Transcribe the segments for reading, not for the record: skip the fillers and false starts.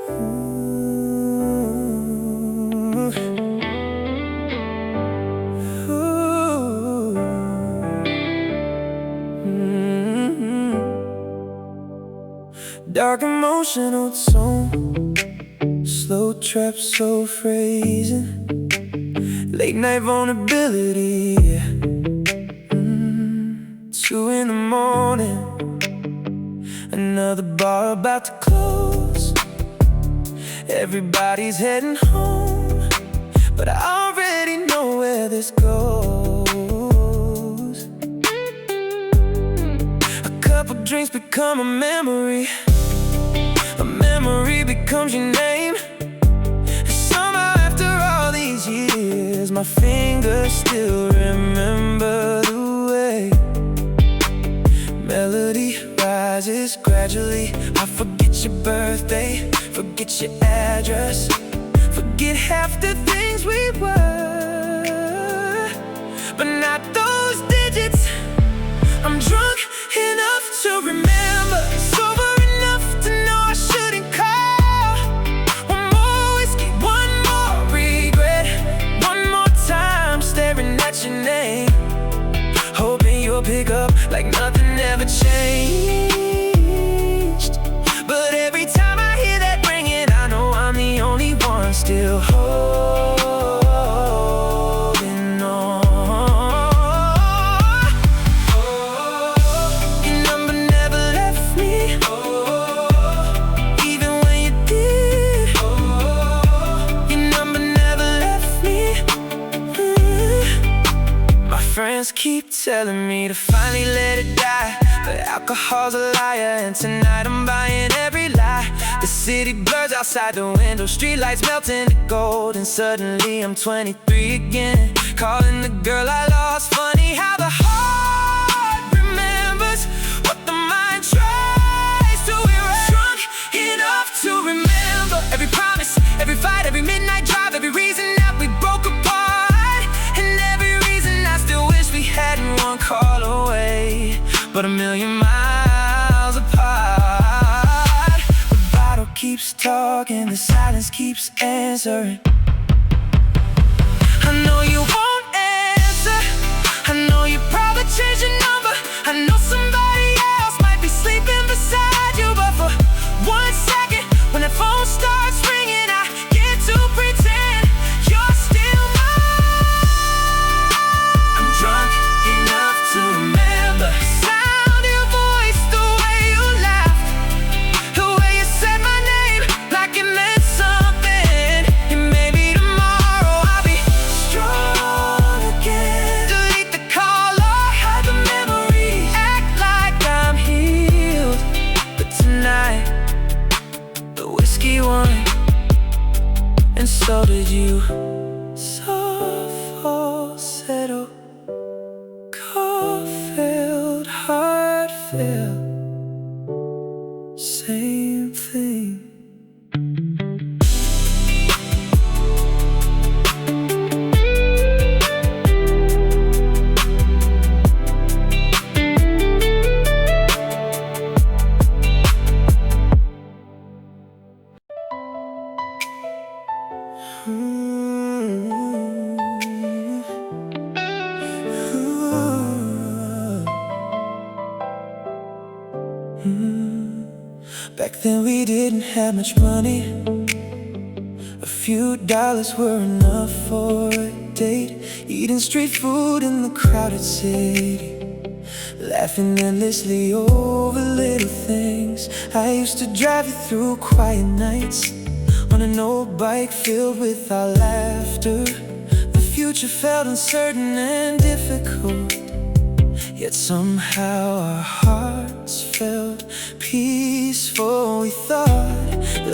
Ooh, ooh, Dark emotional tone, slow trap soul phrasing, late night vulnerability, 2 in the morning, another bar about to close. Everybody's heading home, but I already know where this goes. A couple drinks become a memory becomes your name. And somehow after all these years, my fingers still remember the way melody rises gradually. I forget your birthday, forget your address, forget half the things we were, but not those digits. I'm drunk enough to remember, sober enough to know I shouldn't call. One more whiskey, one more regret, one more time staring at your name, hoping you'll pick up like nothing ever changed. But every time I hear that ringing, I know I'm the only one still holding on. Your number never left me, even when you did. Your number never left me. My friends keep telling me to finally let it die, but alcohol's a liar, and tonight I'm buying every lie. The city blurs outside the window, streetlights melt into gold, and suddenly I'm 23 again, calling the girl I lost. Funny how the heart remembers what the mind tries to erase. Drunk enough to remember every promise, every fight, every midnight drive, every reason that we broke apart, and every reason I still wish we hadn't one call away, but a million miles apart. The bottle keeps talking, the silence keeps answering. I know you won't answer, I know you probably changed your number, I know somebody else might be sleeping beside you, but for 1 second, when that phone starts ringing, I get to pretend you're still mine. I'm drunk enough to remember the sound of your voice, the way you laughed, the way you said my name like it meant something. And maybe tomorrow I'll be strong again. Delete the call or hide the memories, act like I'm healed. But tonight, the whiskey won, and so did you. Soft falsetto, car-filled, heart-filled, same thing. Back then we didn't have much money, a few dollars were enough for a date, eating street food in the crowded city, laughing endlessly over little things. I used to drive you through quiet nights on an old bike filled with our laughter. The future felt uncertain and difficult, yet somehow our hearts felt peaceful. We thought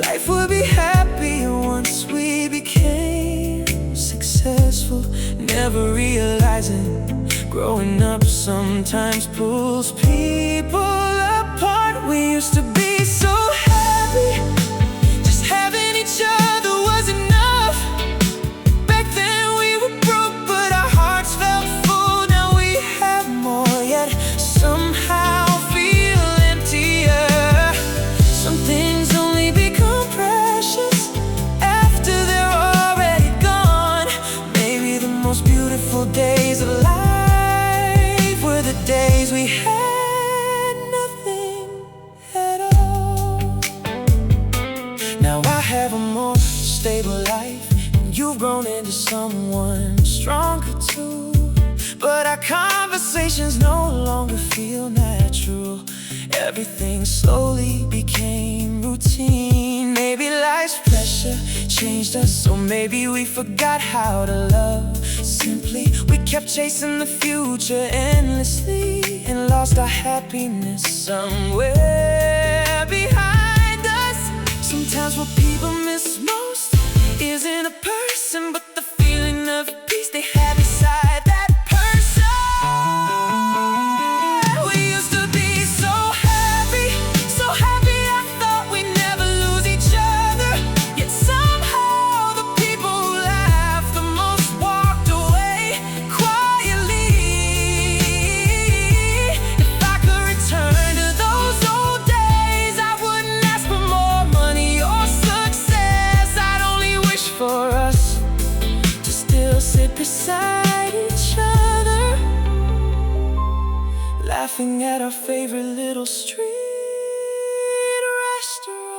life would be happier once we became successful, never realizing growing up sometimes pulls people apart. We used to be so happy, just having each other was enough. Back then we were broke, but our hearts felt full. Now we have more, yet somehow feel emptier. Some things only become precious someone stronger too. But our conversations no longer feel natural. Everything slowly became routine. Maybe life's pressure changed us, or maybe we forgot how to love simply. We kept chasing the future endlessly and lost our happiness somewhere behind us. Sometimes what people miss most isn't a person, but the feeling of peace they have inside that person. We used to be so happy, so happy. I thought we'd never lose each other. Yet somehow the people who laughed the most walked away quietly. If I could return to those old days, I wouldn't ask for more money or success. I'd only wish for us to still sit beside each other, laughing at our favorite little street restaurant.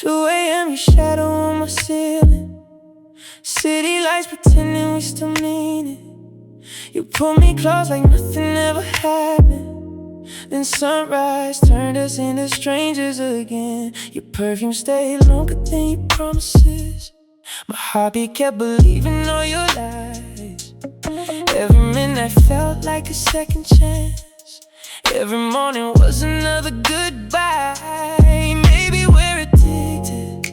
Two a.m. your shadow on my ceiling, city lights pretending we still mean it. You pull me close like nothing ever happened. Then sunrise turned us into strangers again. Your perfume stayed longer than your promises. My heartbeat kept believing all your lies. Every midnight felt like a second chance. Every morning was another goodbye. Maybe we're addicted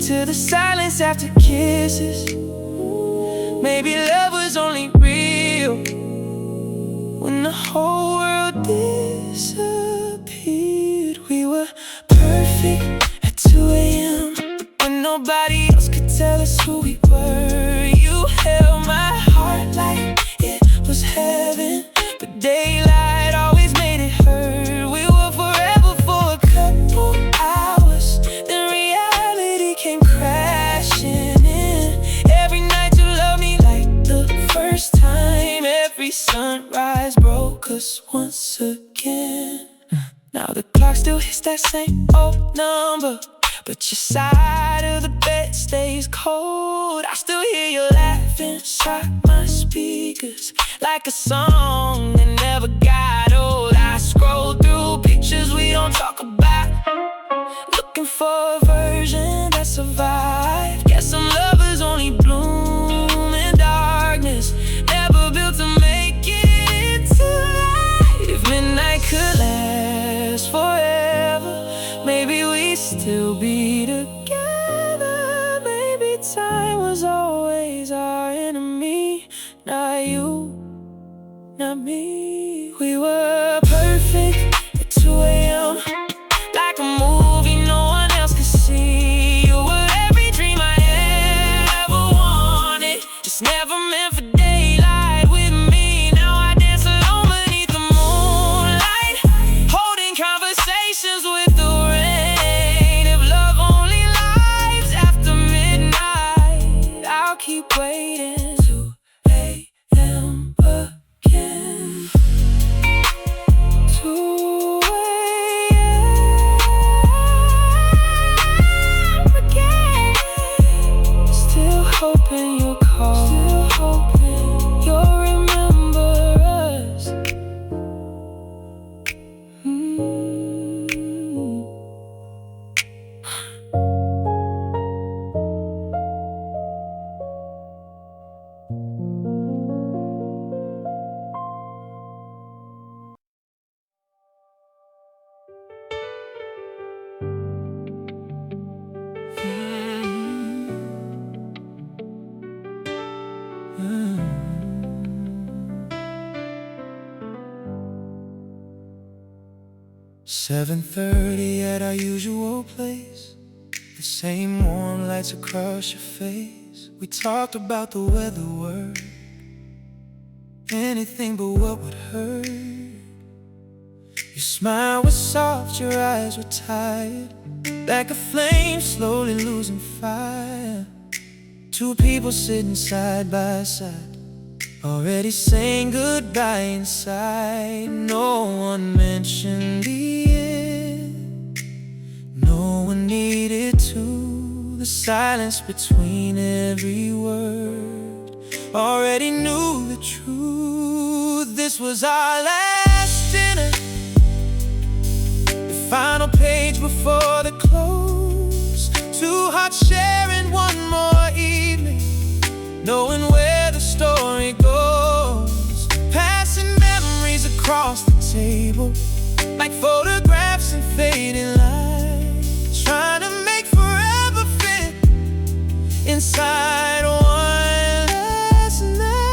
to the silence after kisses. Maybe love was only real when the whole world disappeared. We were perfect at 2 a.m. when nobody else could tell us who we were. You held my heart like it was heaven, but daylight always made it hurt. We were forever for a couple hours, then reality came crashing in. Every night you loved me like the first time. Every sunrise broke us once again. Now the clock still hits that same old number, but your side of the bed stays cold. I still hear you laughing inside my speakers, like a song that never got old. I scroll through pictures we don't talk about, looking for a version that survived. Guess some lovers only bloom in darkness, never built to make it to light. If midnight could last forever, maybe we still be together. Maybe time was always our enemy, not you, not me. We were perfect at 2 a.m. like a movie no one else could see. You were every dream I ever wanted, just never meant for daylight with me. Now I dance alone beneath the moonlight, holding conversations with the rain. If love only lives after midnight, I'll keep waiting 2 a.m. again. 2 a.m. again. Still hoping you'll call, still hoping you'll remember us. 7:30 at our usual place. The same warm lights across your face. We talked about the weather word, anything but what would hurt. Your smile was soft, your eyes were tired, like a flame slowly losing fire. Two people sitting side by side, already saying goodbye inside. No one mentioned the end, no one needed to. The silence between every word already knew the truth. This was our last dinner, the final page before the close. Two hearts sharing one more evening, knowing where the story goes. Passing memories across the table, like photographs and fading lines, trying to make forever fit inside one last night.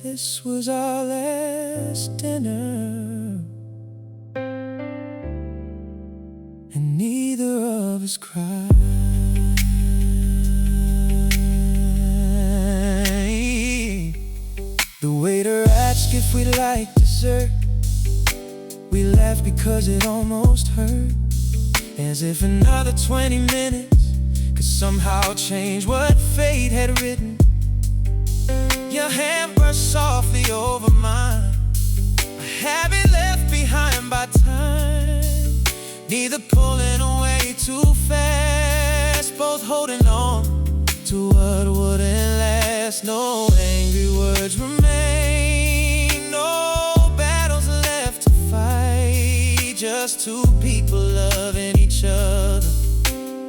This was our last dinner, and neither of us cried. The waiter asked if we'd like dessert. We laughed because it almost hurt, as if another 20 minutes could somehow change what fate had written. Your hand brushed softly over mine, a habit left behind by time. Neither pulling away too fast, both holding on to what wouldn't last. No angry words remain, no battles left to fight, just two people loving each other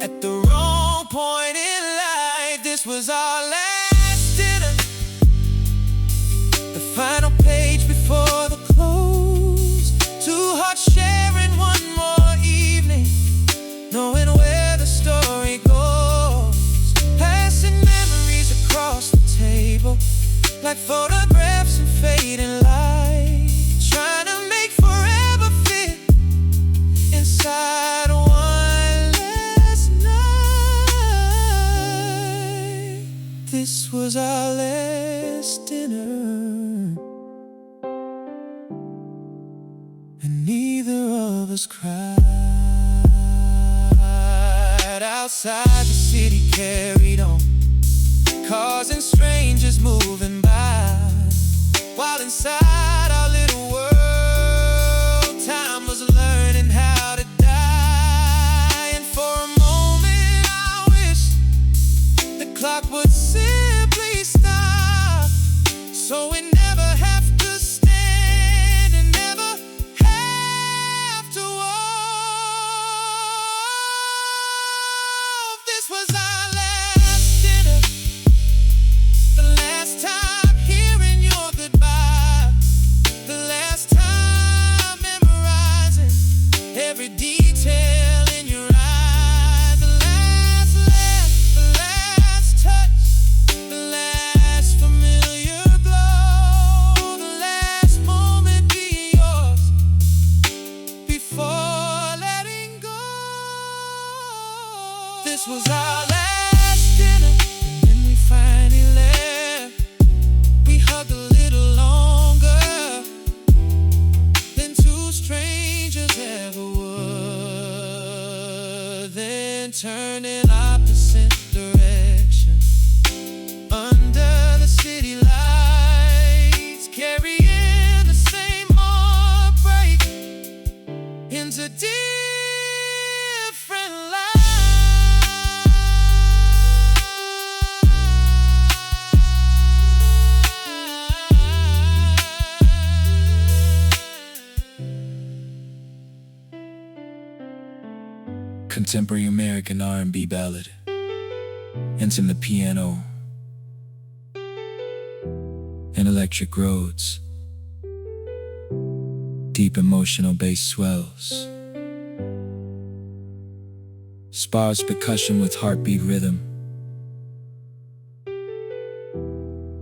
at the wrong point in life. This was our last dinner, the final page before the close. Two hearts sharing one more evening, knowing where the story goes. Passing memories across the table, like photographs and fading light, trying to make forever fit inside one last night. This was our last dinner, and neither of us cried. Outside, the city carried on, cars and strangers moving by, while inside our little world, time was learning how to die. And for a moment I wish the clock would simply stop, so we never have to stand and never have to walk. This was our last dinner, the last time hearing your goodbye, the last time memorizing every detail in your eye. The last laugh, the last touch, the last familiar glow, the last moment be yours before letting go. This was our last dinner, and when we finally left, we hugged a little longer than two strangers ever would. Then turned in opposite directions under the city lights, carrying the same heartbreak into different lives. Contemporary American R&B ballad, intimate piano and electric roads, deep emotional bass swells, sparse percussion with heartbeat rhythm,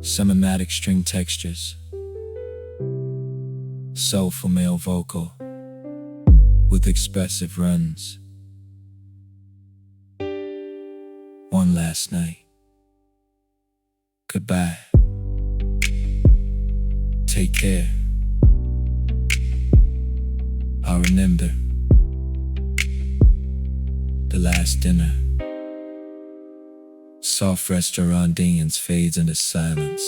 some chromatic string textures, soulful male vocal with expressive runs. One last night. Goodbye. Take care. I'll remember the last dinner. Soft restaurant ambience fades into silence.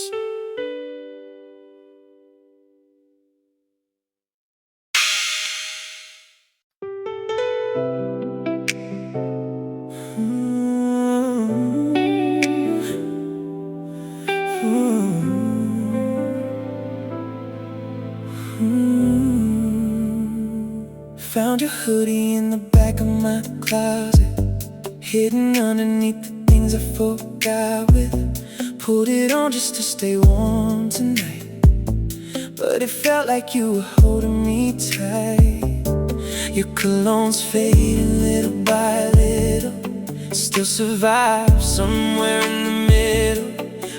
Found your hoodie in the back of my closet, hidden underneath the things I forgot with. Pulled it on just to stay warm tonight, but it felt like you were holding me tight. Your cologne's fading little by little, still survive somewhere in the middle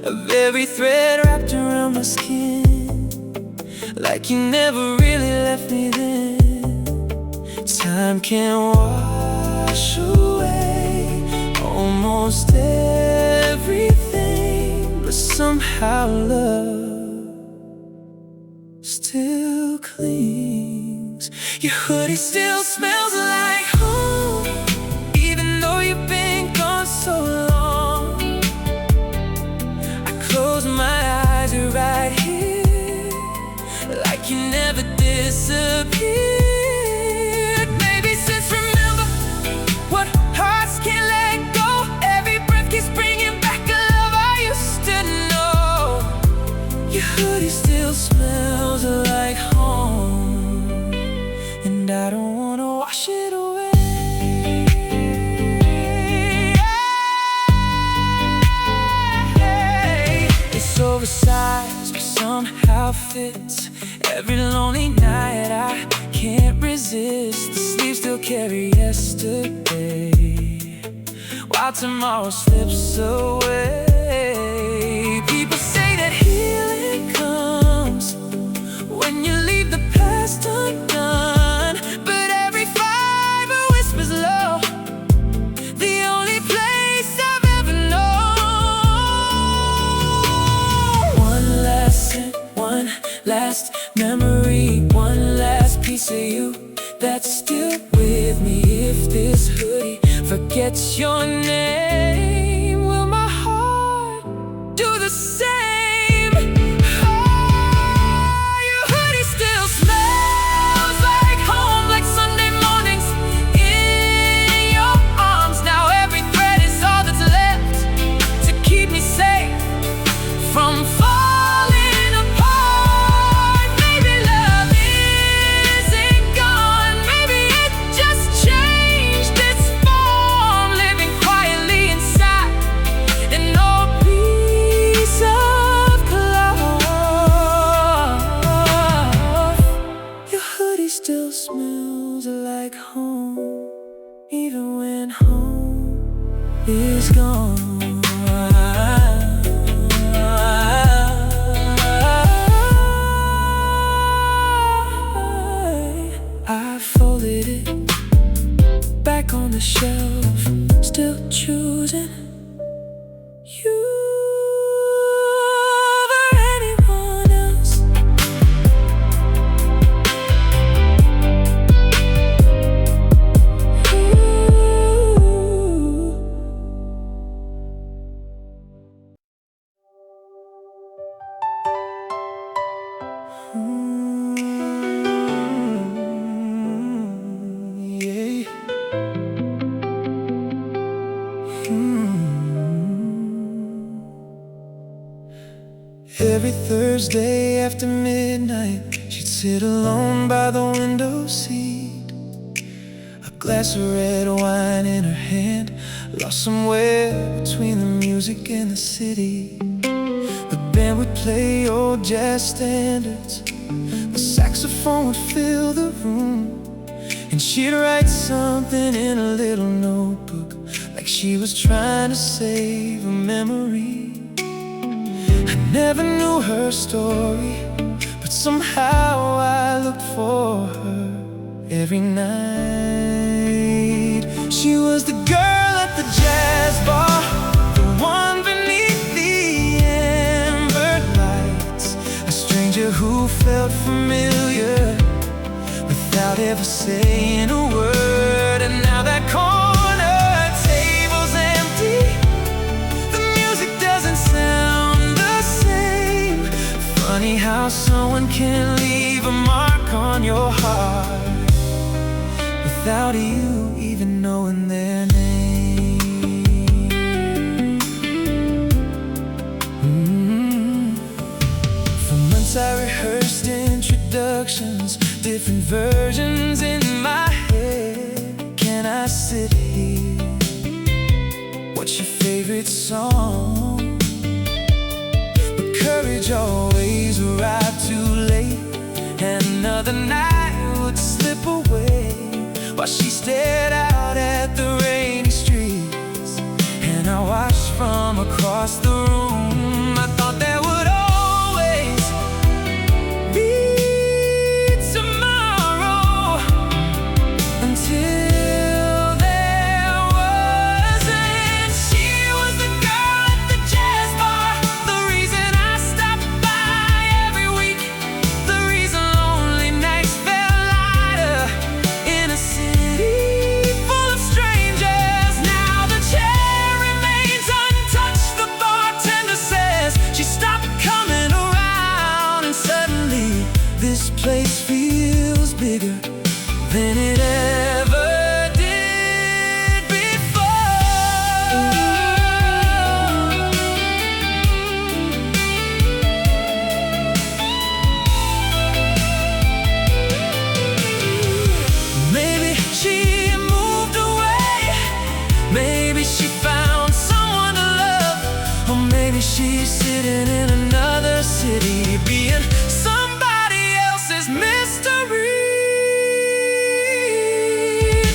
of every thread wrapped around my skin, like you never really left me then. Time can wash away almost everything, but somehow love still clings. Your hoodie still smells like home, even though you've been gone so long. I close my eyes, you're right here, like you never disappeared. Hoodie still smells like home, and I don't wanna wash it away. It's oversized, but somehow fits every lonely night. I can't resist. The sleeves still carry yesterday, while tomorrow slips away. People say that healing comes when you leave the past undone, but every fiber whispers low, the only place I've ever known. One last scent, one last memory, one last piece of you that's still with me. If this hoodie forgets your name, will my heart do the same? Still smells like home, even when home is gone. I folded it back on the shelf, still choosing you. Every Thursday after midnight, she'd sit alone by the window seat, a glass of red wine in her hand, lost somewhere between the music and the city. The band would play old jazz standards, the saxophone would fill the room, and she'd write something in a little notebook, like she was trying to save a memory. I never knew her story, but somehow I looked for her every night. She was the girl at the jazz bar, the one beneath the amber lights, a stranger who felt familiar without ever saying a word. And now that corner table's empty, the music doesn't sound the same. Funny how someone can leave a mark on your heart without you even knowing their name. For months I rehearsed introductions, different versions in my head. Can I sit here? What's your favorite song? But courage always arrived too late, and another night would slip away while she stared out at the rainy streets. And I watched from across the room. I thought there would always be tomorrow, until there wasn't. She was the girl at the jazz bar, the reason I stopped by every week, the reason lonely nights felt lighter in a city full of strangers. Now the chair remains untouched, the bartender says she stopped coming around, and suddenly this place feels bigger than it ever did before. Maybe she moved away, maybe she found someone to love, or maybe she's sitting in another city being somebody else's mystery.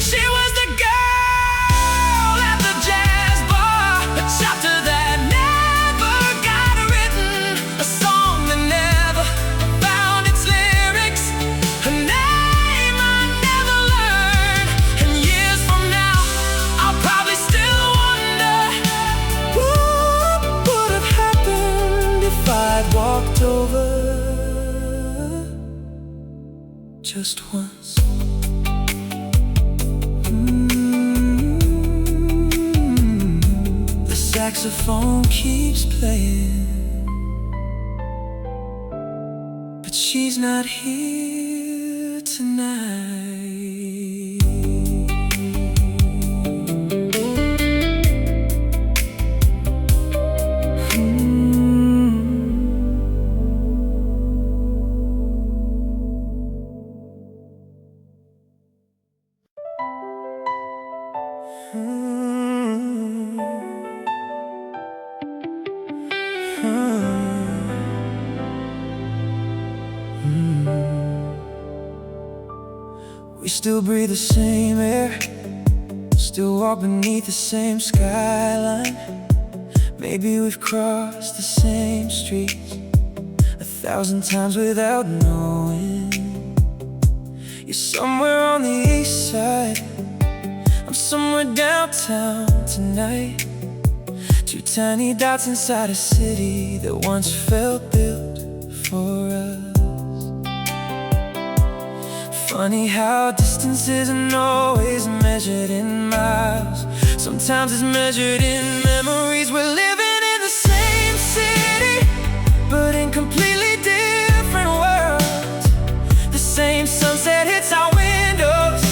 She was the girl at the jazz bar, a chapter that never got written, a song that never found its lyrics, a name I never learned. And years from now, I'll probably still wonder what would have happened if I'd walked over just once. The saxophone keeps playing, but she's not here tonight. We still breathe the same air, still walk beneath the same skyline. Maybe we've crossed the same streets 1,000 times without knowing. You're somewhere on the east side, I'm somewhere downtown tonight. Two tiny dots inside a city that once felt built for us. Funny how distance isn't always measured in miles. Sometimes it's measured in memories. We're living in the same city, but in completely different worlds. The same sunset hits our windows,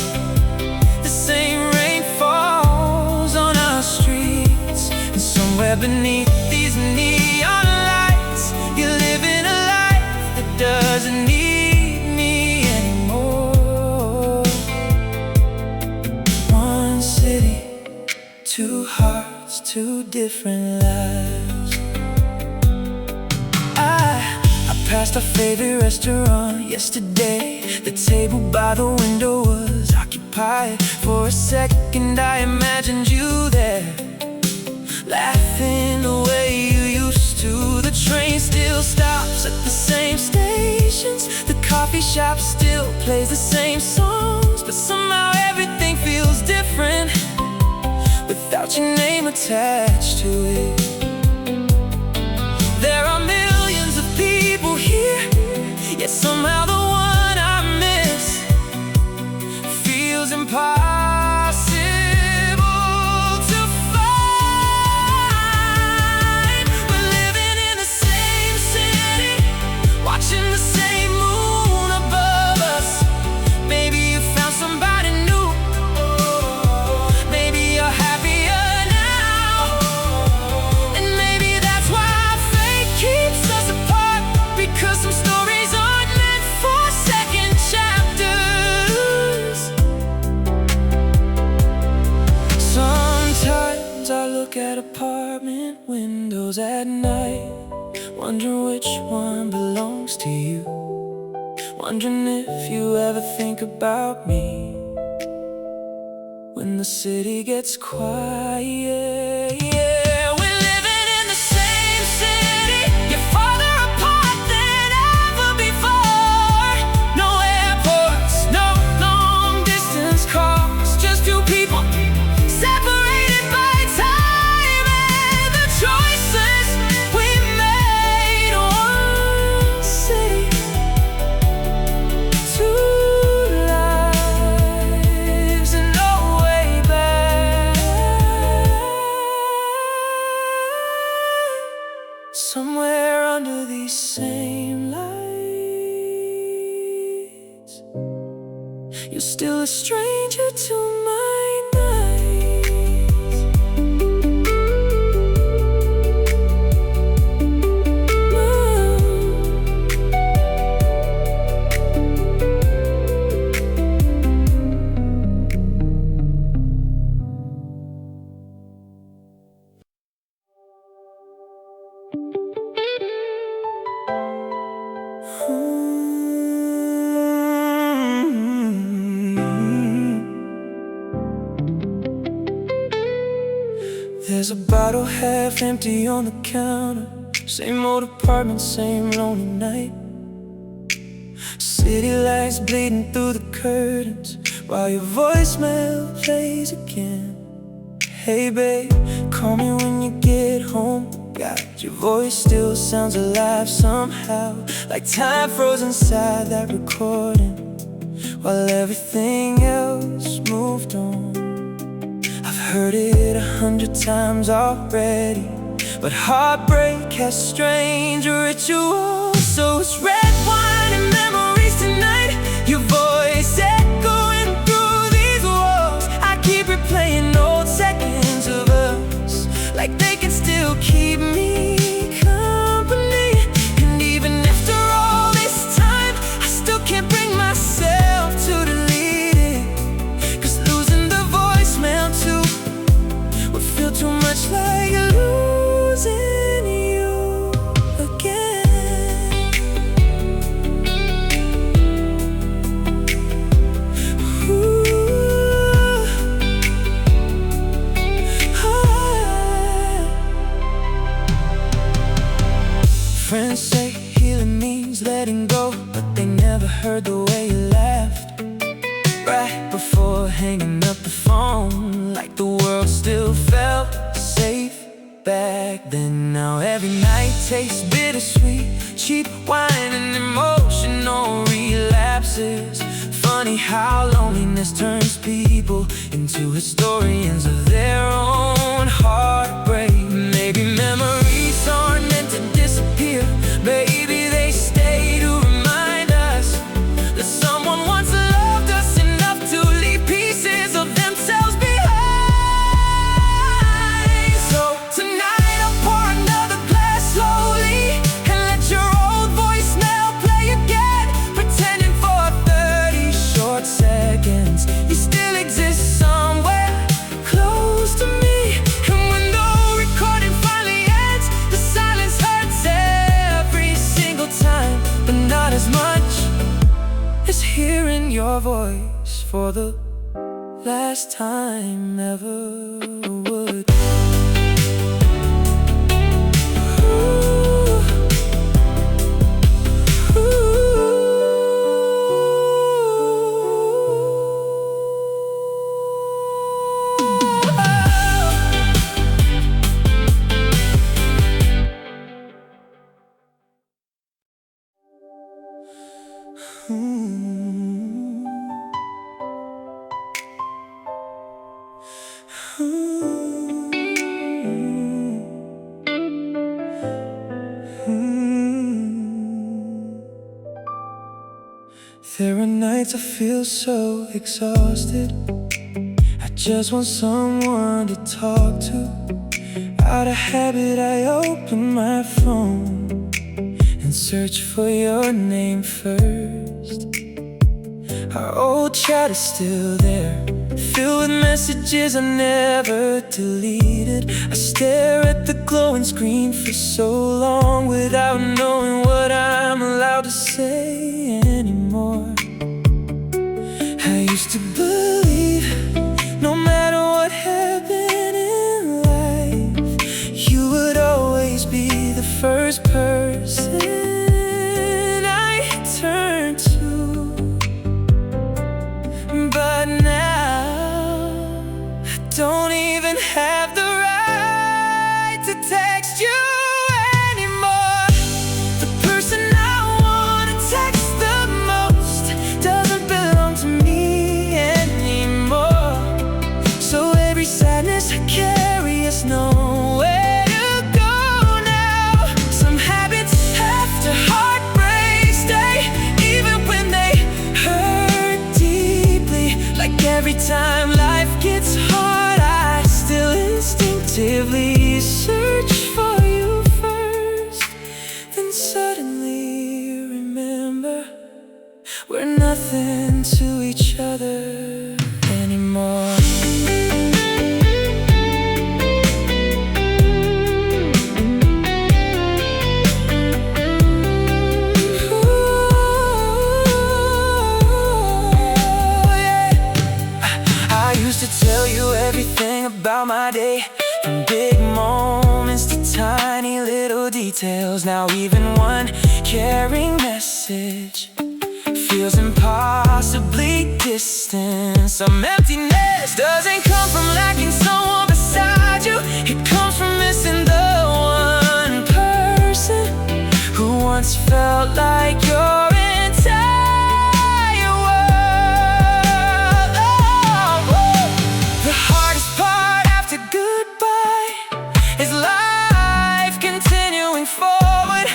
the same rain falls on our streets. And somewhere beneath these neon lights, you're living a life that doesn't need me anymore. One city, two hearts, two different lives. I passed our favorite restaurant yesterday. The table by the window was occupied. For a second I imagined you there, laughing the way you used to. The train still stops at the same station, shop still plays the same songs, but somehow everything feels different without your name attached to it. There are millions of people here, yet somehow the one I miss feels impossible to find. We're living in the same city, watching the same moon above us. Maybe you found somebody new, maybe you're happier now, and maybe that's why fate keeps us apart, because some stories aren't meant for second chapters. Sometimes I look at apartment windows at night, wondering which one belongs to you, wondering if you ever think about me when the city gets quiet. Yeah, we're living in the same city, yet farther apart than ever before. No airports, no long distance calls, just two people separated by time and the choices we made. One city, two lives, and no way back. Somewhere under these same lights, you're still a stranger to my nights. There's a bottle half empty on the counter, same old apartment, same lonely night. City lights bleeding through the curtains while your voicemail plays again. Hey babe, call me when you get home. God, your voice still sounds alive somehow, like time froze inside that recording while everything else moved on. I've heard it 100 times already, but heartbreak has strange rituals. So it's red wine and memories tonight, your voice echoing through these walls. I keep replaying old seconds of us, like they can still keep me company. And even after all this time, I still can't bring myself to delete it, 'cause losing the voicemail too would feel too much like losing you again. Ooh. Friends say healing means letting go, but they never heard the way you laughed right before hanging up the phone, like the world still felt safe back then. Now every night tastes bittersweet, cheap wine and emotional relapses. Funny how loneliness turns people into historians of their own heartbreak. Maybe memories aren't meant to disappear, maybe they stay to remind us that someone once loved us enough to leave pieces of themselves behind. So tonight I'll pour another glass slowly and let your old voicemail play again, pretending for 30 short seconds you still exist somewhere close to me. And when the recording finally ends, the silence hurts every single time, but not as much as hearing your voice for the last time ever would. Ooh. Ooh. There are nights I feel so exhausted. I just want someone to talk to. Out of habit I open my phone and search for your name first. Our old chat is still there, filled with messages I never deleted. I stare at the glowing screen for so long without knowing what I'm allowed to say anymore. I used to believe no matter what happened in life, you would always be the first person I turn to. But now I don't even have the right to text you anymore. The person I want to text the most doesn't belong to me anymore. So every sadness I carry is nowhere to go now. Some habits after heartbreak stay, even when they hurt deeply. Like every time life gets hard, I still instinctively search for you first. Then suddenly remember we're nothing to each other anymore. I used to tell you everything about my day, from big moments to tiny little details. Now even one caring message feels impossibly distant. Some emptiness doesn't come from lacking someone beside you. It comes from missing the one person who once felt like your entire world. The hardest part after goodbye is life continuing forward,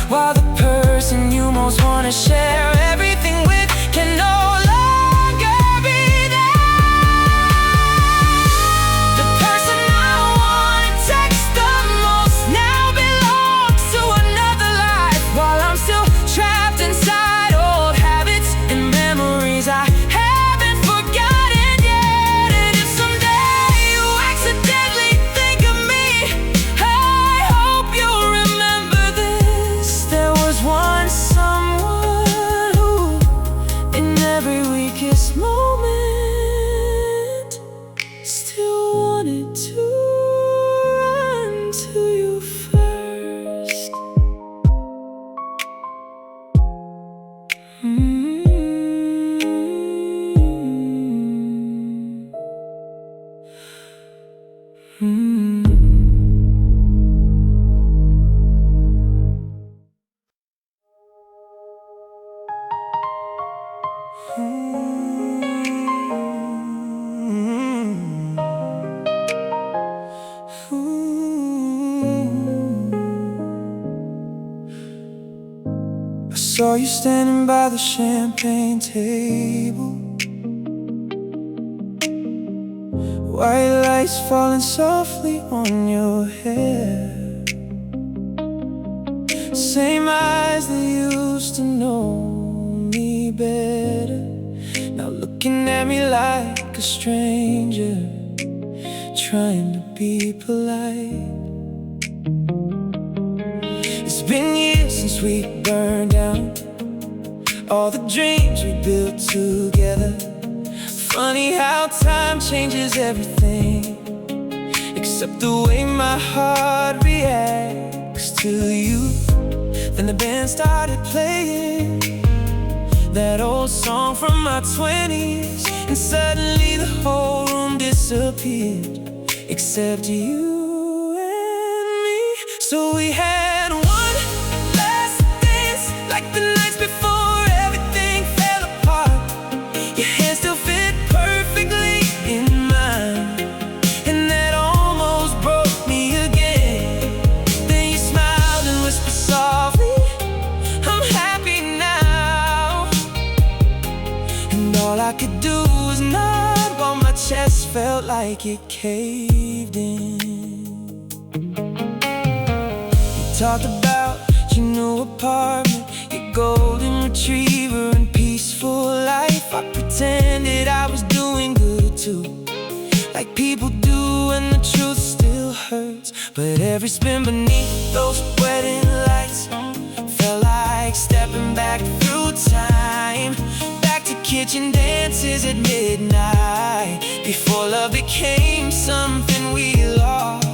while the person you most want to share everything with can no longer be there. The person I want to text the most now belongs to another life, while I'm still trapped inside old habits and memories I haven't forgotten yet. And if someday you accidentally think of me, I hope you'll remember this. There was once someone who, in every weakest moment, still wanted to run to you first. I saw you standing by the champagne table, white lights falling softly on your hair. Same eyes that used to know me better, now looking at me like a stranger, trying to be polite. It's been years since we burned down all the dreams we built together. Funny how time changes everything, except the way my heart reacts to you. Then the band started playing that old song from my 20s, and suddenly the whole room disappeared, except you and me. So we had one last dance, like the nights before everything fell apart. Your hands still fit perfectly in mine, and that almost broke me again. Then you smiled and whispered softly, I'm happy now. felt like it caved in. You talked about your new apartment, your golden retriever, and peaceful life. I pretended I was doing good too, like people do when the truth still hurts. But every spin beneath those wedding lights felt like stepping back through time, back to kitchen dances at midnight, before love became something we lost.